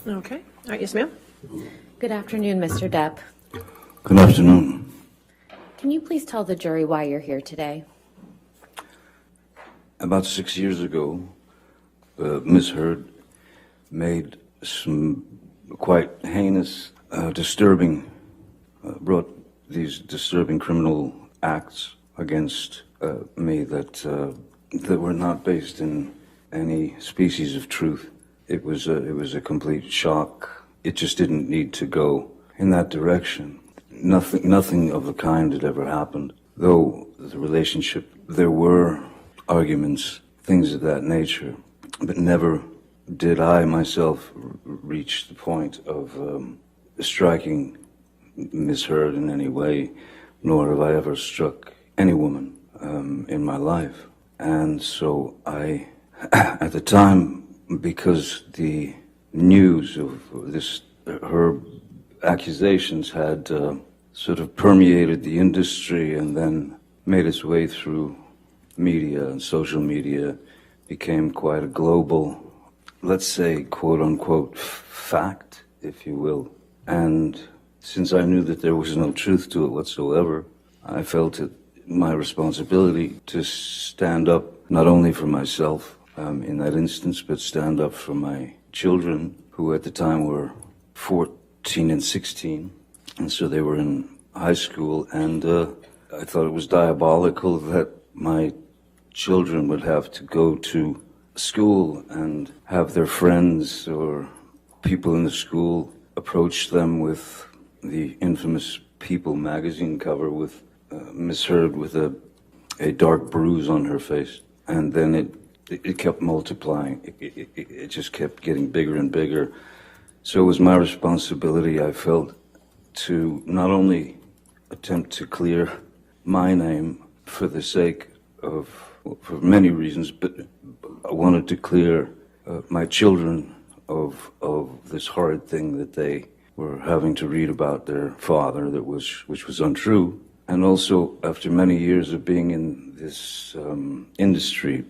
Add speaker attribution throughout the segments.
Speaker 1: Okay. All right. Yes, ma'am.
Speaker 2: Good afternoon, Mr. Depp.
Speaker 3: Good afternoon.
Speaker 2: Can you please tell the jury why you're here today?
Speaker 3: About 6 years ago, Ms. Heard made some quite heinous, brought these disturbing criminal acts against me that were not based in any species of truth. It was a complete shock. It just didn't need to go in that direction. Nothing of the kind had ever happened. Though the relationship, there were arguments, things of that nature, but never did I myself reach the point of striking Ms. Heard in any way, nor have I ever struck any woman in my life. And so I, at the time, because the news of her accusations had sort of permeated the industry and then made its way through media and social media, became quite a global, let's say, quote-unquote, fact, if you will. And since I knew that there was no truth to it whatsoever, I felt it my responsibility to stand up not only for myself in that instance, but stand up for my children, who at the time were 14 and 16, and so they were in high school, and I thought it was diabolical that my children would have to go to school and have their friends or people in the school approach them with the infamous People magazine cover with Miss Heard with a dark bruise on her face. And then it kept multiplying. It just kept getting bigger and bigger. So it was my responsibility, I felt, to not only attempt to clear my name for the sake of, for many reasons, but I wanted to clear my children of this horrid thing that they were having to read about their father, which was untrue. And also, after many years of being in this industry,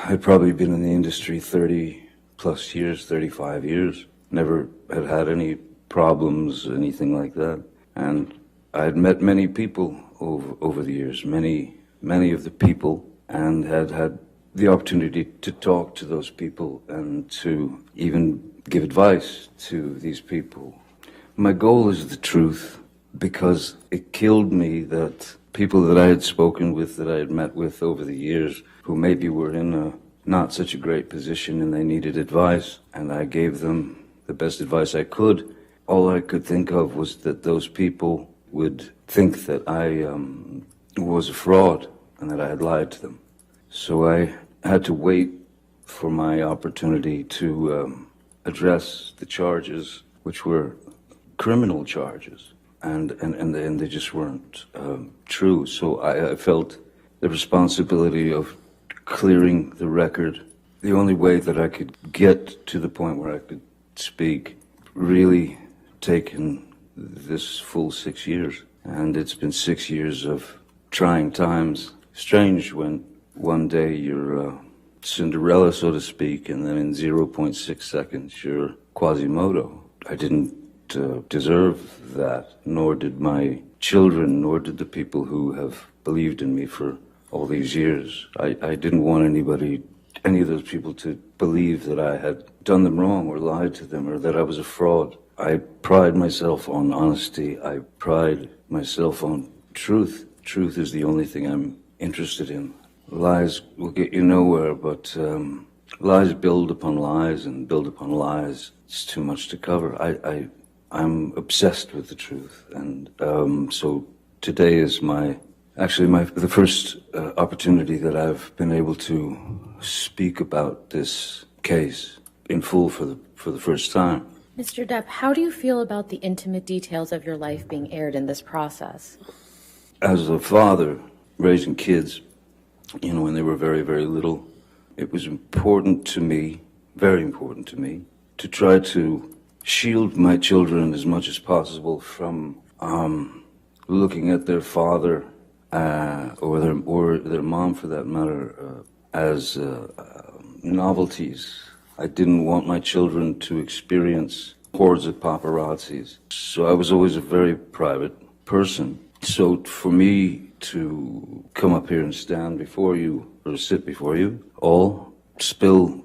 Speaker 3: I'd probably been in the industry 30 plus years, 35 years, never had any problems, anything like that. And I had met many people over the years, many of the people, and had the opportunity to talk to those people and to even give advice to these people. My goal is the truth, because it killed me that people that I had spoken with, that I had met with over the years, who maybe were in a not such a great position and they needed advice, and I gave them the best advice I could. All I could think of was that those people would think that I was a fraud and that I had lied to them. So I had to wait for my opportunity to address the charges, which were criminal charges, and they just weren't true. So I felt the responsibility of clearing the record. The only way that I could get to the point where I could speak really taken this full 6 years. And it's been 6 years of trying times. Strange when one day you're Cinderella, so to speak, and then in 0.6 seconds you're Quasimodo. I didn't deserve that, nor did my children, nor did the people who have believed in me for all these years. I didn't want any of those people to believe that I had done them wrong or lied to them or that I was a fraud. I pride myself on honesty. I pride myself on truth. Truth is the only thing I'm interested in. Lies will get you nowhere, but lies build upon lies and build upon lies. It's too much to cover. I'm obsessed with the truth, and so today is the first opportunity that I've been able to speak about this case in full for the first time.
Speaker 2: Mr. Depp, how do you feel about the intimate details of your life being aired in this process?
Speaker 3: As a father raising kids, when they were very, very little, it was important to me, very important to me, to try to shield my children as much as possible from looking at their father or their mom, for that matter, as novelties I didn't want my children to experience hordes of paparazzis. So I was always a very private person. So for me to come up here and stand before you, or sit before you, all spill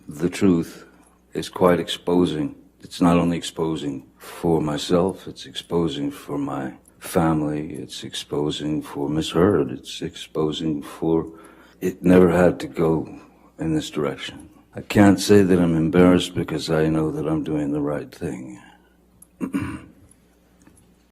Speaker 3: the truth is quite exposing. It's not only exposing for myself, it's exposing for my family, it's exposing for misheard, it's exposing for... It never had to go in this direction. I can't say that I'm embarrassed because I know that I'm doing the right thing.